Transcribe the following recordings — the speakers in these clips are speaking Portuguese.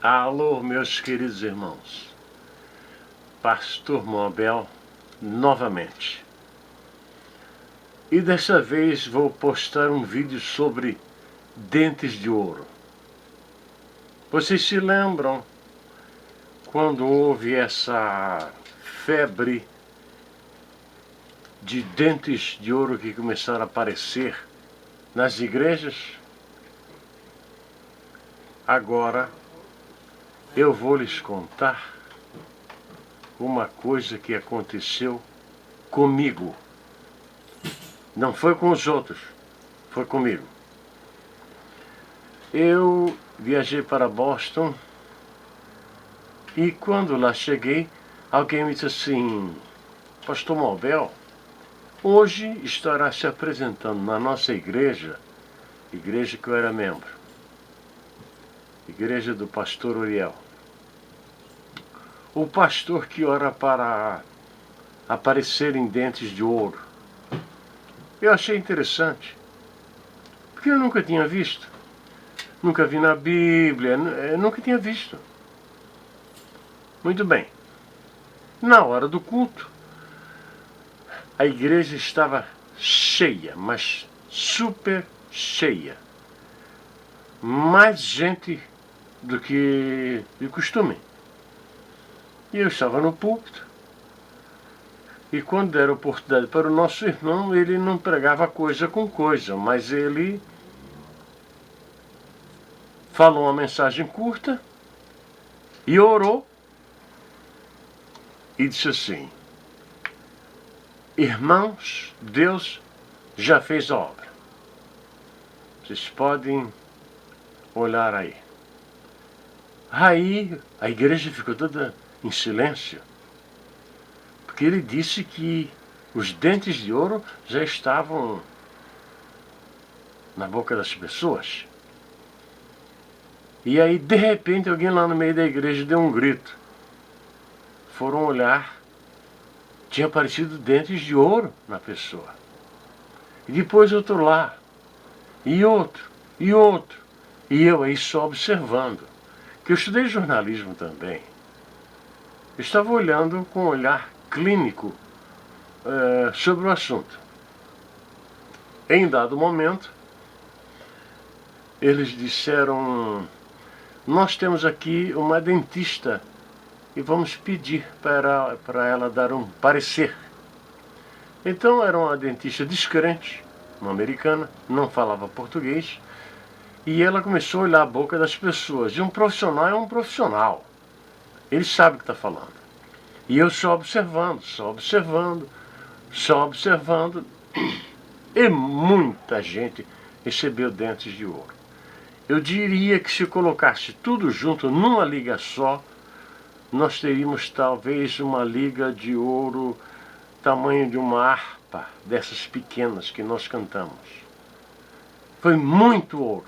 Alô, meus queridos irmãos, Pastor Moabel novamente. E dessa vez vou postar um vídeo sobre dentes de ouro. Vocês se lembram quando houve essa febre de dentes de ouro que começaram a aparecer nas igrejas? Agora eu vou lhes contar uma coisa que aconteceu comigo. Não foi com os outros, foi comigo. Eu viajei para Boston e quando lá cheguei, alguém me disse assim: Pastor Moabel, hoje estará se apresentando na nossa igreja que eu era membro, igreja do pastor Uriel, o pastor que ora para aparecer em dentes de ouro. Eu achei interessante, porque eu nunca tinha visto, nunca vi na Bíblia, eu nunca tinha visto. Muito bem, na hora do culto, a igreja estava cheia, mas super cheia. Mais gente do que de costume. E eu estava no púlpito. E quando deram oportunidade para o nosso irmão, ele não pregava coisa com coisa, mas ele falou uma mensagem curta e orou e disse assim: irmãos, Deus já fez a obra. Vocês podem olhar aí. Aí a igreja ficou toda em silêncio, porque ele disse que os dentes de ouro já estavam na boca das pessoas. E aí, de repente, alguém lá no meio da igreja deu um grito. Foram olhar, tinha aparecido dentes de ouro na pessoa. E depois outro lá, e outro, e outro. E eu aí só observando, que eu estudei jornalismo também. Eu estava olhando com um olhar clínico sobre o assunto. Em dado momento, eles disseram: nós temos aqui uma dentista e vamos pedir para ela dar um parecer. Então era uma dentista descrente, uma americana, não falava português, e ela começou a olhar a boca das pessoas. E um profissional é um profissional, ele sabe o que está falando. E eu só observando, só observando, só observando, e muita gente recebeu dentes de ouro. Eu diria que se colocasse tudo junto numa liga só, nós teríamos talvez uma liga de ouro tamanho de uma harpa, dessas pequenas que nós cantamos. Foi muito ouro.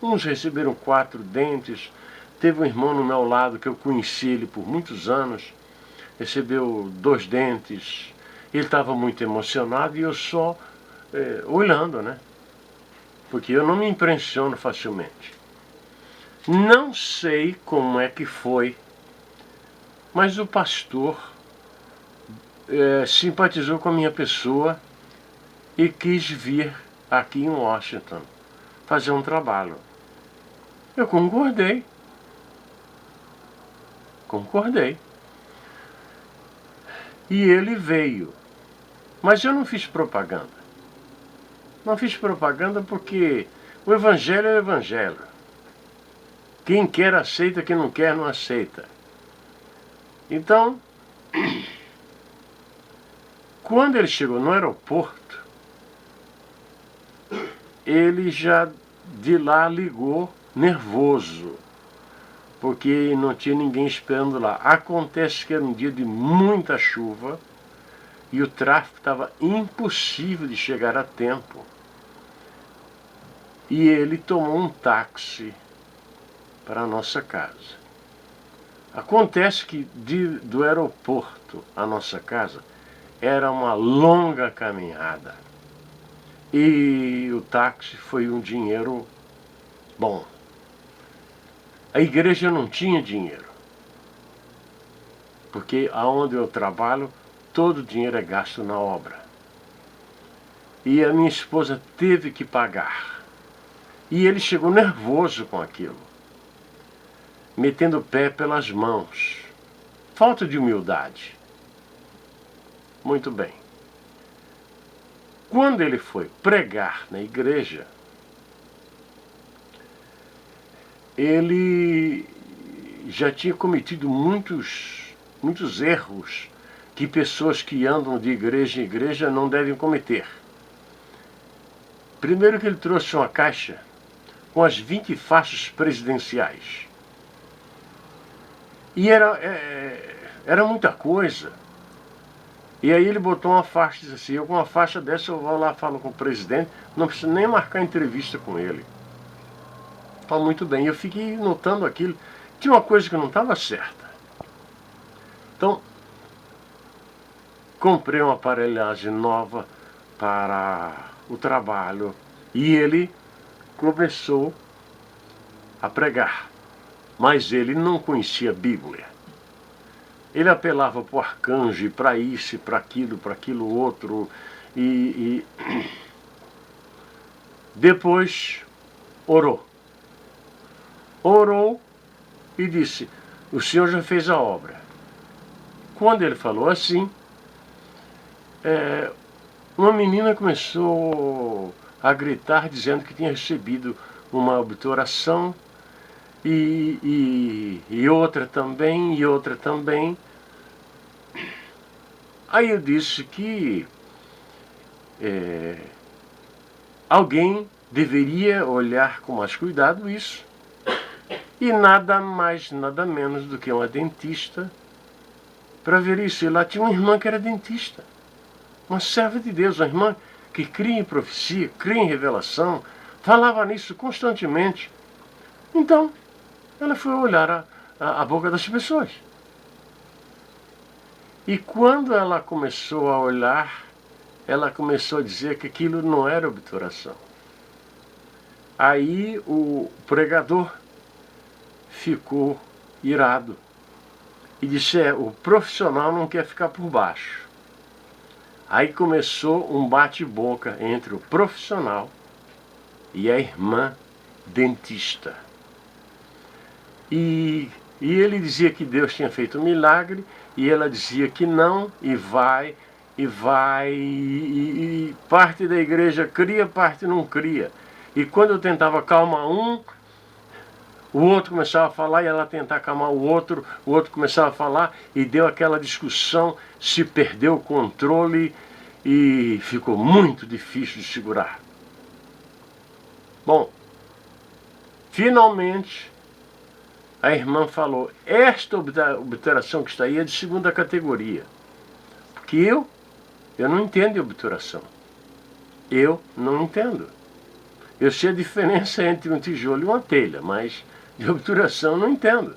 Uns receberam 4 dentes. Teve um irmão no meu lado que eu conheci ele por muitos anos, recebeu 2 dentes. Ele estava muito emocionado e eu só olhando, né? Porque eu não me impressiono facilmente. Não sei como é que foi, mas o pastor simpatizou com a minha pessoa e quis vir aqui em Washington fazer um trabalho. Eu concordei. E ele veio. Mas eu não fiz propaganda. Não fiz propaganda porque o evangelho é o evangelho. Quem quer aceita, quem não quer não aceita. Então, quando ele chegou no aeroporto, ele já de lá ligou nervoso, porque não tinha ninguém esperando lá. Acontece que era um dia de muita chuva e o tráfego estava impossível de chegar a tempo. E ele tomou um táxi para a nossa casa. Acontece que do aeroporto à nossa casa era uma longa caminhada. E o táxi foi um dinheiro bom. A igreja não tinha dinheiro, porque aonde eu trabalho, todo o dinheiro é gasto na obra. E a minha esposa teve que pagar. E ele chegou nervoso com aquilo, metendo o pé pelas mãos. Falta de humildade. Muito bem. Quando ele foi pregar na igreja, ele já tinha cometido muitos erros que pessoas que andam de igreja em igreja não devem cometer. Primeiro que ele trouxe uma caixa com as 20 faixas presidenciais. E era muita coisa. E aí ele botou uma faixa e disse assim, eu com uma faixa dessa eu vou lá, falo com o presidente, não preciso nem marcar entrevista com ele. Tá muito bem, eu fiquei notando aquilo. Tinha uma coisa que não estava certa. Então, comprei uma aparelhagem nova para o trabalho e ele começou a pregar. Mas ele não conhecia a Bíblia. Ele apelava para o arcanjo, para isso, para aquilo outro. E depois orou. Orou e disse, o Senhor já fez a obra. Quando ele falou assim, uma menina começou a gritar dizendo que tinha recebido uma obturação e outra também, e outra também. Aí eu disse que alguém deveria olhar com mais cuidado isso. E nada mais, nada menos do que uma dentista para ver isso. E lá tinha uma irmã que era dentista. Uma serva de Deus, uma irmã que cria em profecia, cria em revelação, falava nisso constantemente. Então, ela foi olhar a boca das pessoas. E quando ela começou a olhar, ela começou a dizer que aquilo não era obturação. Aí o pregador ficou irado e disse, o profissional não quer ficar por baixo. Aí começou um bate-boca entre o profissional e a irmã dentista. E ele dizia que Deus tinha feito um milagre, e ela dizia que não, e parte da igreja cria, parte não cria. E quando eu tentava acalmar um, o outro começava a falar, e ela tentava acalmar o outro começava a falar, e deu aquela discussão, se perdeu o controle, e ficou muito difícil de segurar. Bom, finalmente, a irmã falou, esta obturação que está aí é de segunda categoria. Porque eu não entendo de obturação. Eu não entendo. Eu sei a diferença entre um tijolo e uma telha, mas de obturação eu não entendo.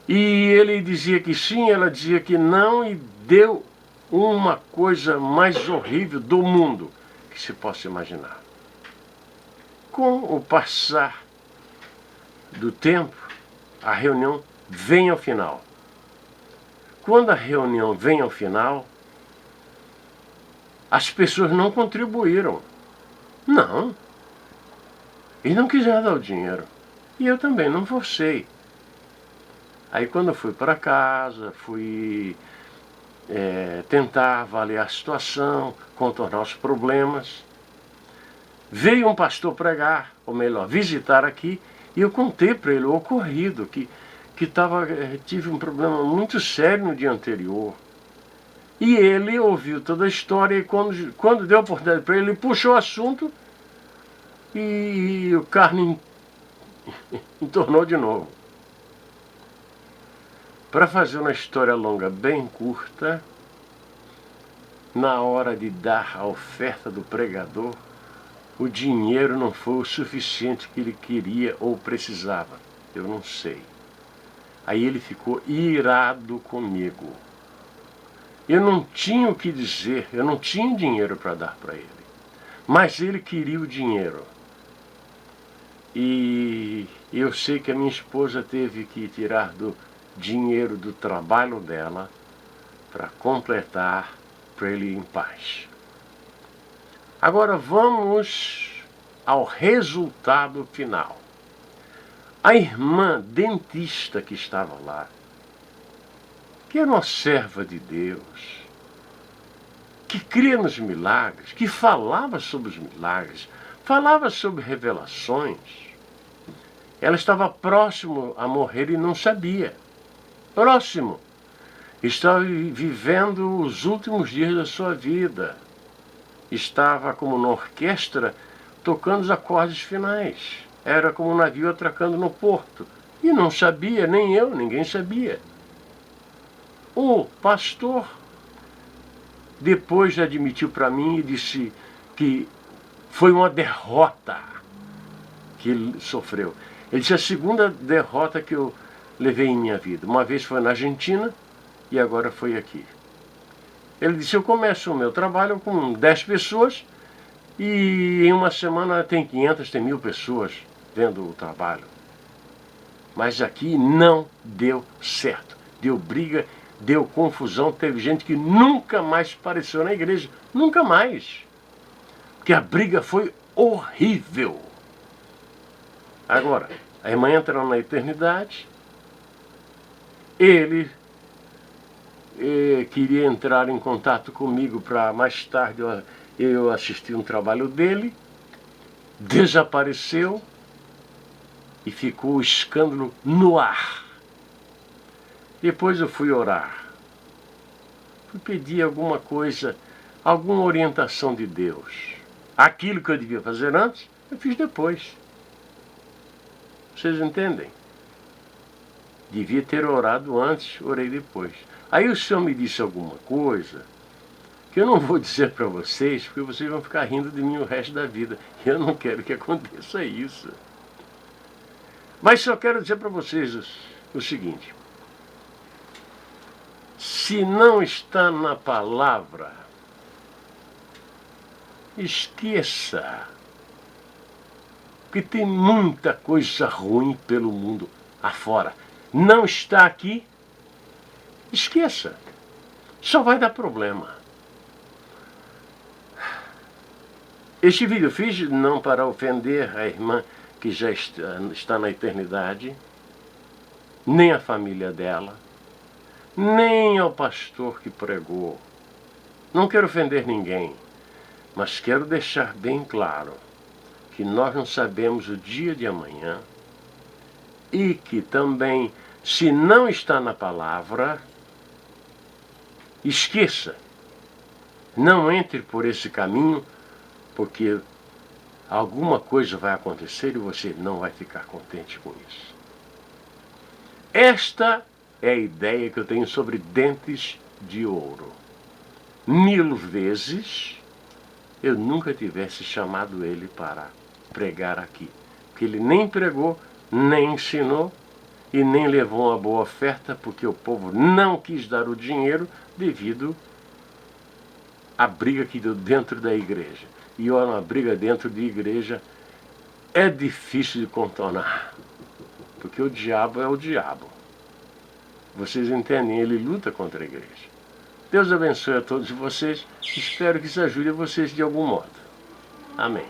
E ele dizia que sim, ela dizia que não, e deu uma coisa mais horrível do mundo que se possa imaginar. Com o passar do tempo, a reunião vem ao final. Quando a reunião vem ao final, as pessoas não contribuíram. Não. Eles não quiseram dar o dinheiro. E eu também não forcei. Aí quando eu fui para casa, fui tentar avaliar a situação, contornar os problemas. Veio um pastor pregar, ou melhor, visitar aqui, e eu contei para ele o ocorrido, que tive um problema muito sério no dia anterior. E ele ouviu toda a história, e quando deu a oportunidade para ele puxou o assunto, e o carne entornou de novo. Para fazer uma história longa bem curta, na hora de dar a oferta do pregador, o dinheiro não foi o suficiente que ele queria ou precisava. Eu não sei. Aí ele ficou irado comigo. Eu não tinha o que dizer, eu não tinha dinheiro para dar para ele. Mas ele queria o dinheiro. E eu sei que a minha esposa teve que tirar do dinheiro do trabalho dela para completar, para ele ir em paz. Agora vamos ao resultado final. A irmã dentista que estava lá, que era uma serva de Deus, que cria nos milagres, que falava sobre os milagres, falava sobre revelações. Ela estava próximo a morrer e não sabia. Próximo. Estava vivendo os últimos dias da sua vida. Estava como na orquestra, tocando os acordes finais. Era como um navio atracando no porto. E não sabia, nem eu, ninguém sabia. O pastor depois admitiu para mim e disse que foi uma derrota que ele sofreu. Ele disse: a segunda derrota que eu levei em minha vida. Uma vez foi na Argentina e agora foi aqui. Ele disse: eu começo o meu trabalho com 10 pessoas e em uma semana tem 500, tem 1000 pessoas vendo o trabalho. Mas aqui não deu certo. Deu briga, deu confusão, teve gente que nunca mais apareceu na igreja. Nunca mais. Porque a briga foi horrível. Agora, a irmã entra na eternidade. Ele queria entrar em contato comigo para mais tarde eu assistir um trabalho dele. Desapareceu e ficou o escândalo no ar. Depois eu fui orar. Fui pedir alguma coisa, alguma orientação de Deus. Aquilo que eu devia fazer antes, eu fiz depois. Vocês entendem? Devia ter orado antes, orei depois. Aí o Senhor me disse alguma coisa que eu não vou dizer para vocês, porque vocês vão ficar rindo de mim o resto da vida. E eu não quero que aconteça isso. Mas só quero dizer para vocês o seguinte: se não está na palavra, esqueça. Porque tem muita coisa ruim pelo mundo afora. Não está aqui, esqueça. Só vai dar problema. Este vídeo eu fiz não para ofender a irmã que já está na eternidade, nem a família dela, nem ao pastor que pregou. Não quero ofender ninguém, mas quero deixar bem claro que nós não sabemos o dia de amanhã e que também, se não está na palavra, esqueça. Não entre por esse caminho, porque alguma coisa vai acontecer e você não vai ficar contente com isso. Esta é a ideia que eu tenho sobre dentes de ouro. 1000 vezes eu nunca tivesse chamado ele para pregar aqui. Porque ele nem pregou, nem ensinou e nem levou uma boa oferta, porque o povo não quis dar o dinheiro devido à briga que deu dentro da igreja. E olha, uma briga dentro de igreja é difícil de contornar, porque o diabo é o diabo. Vocês entendem? Ele luta contra a igreja. Deus abençoe a todos vocês. Espero que isso ajude vocês de algum modo. Amém.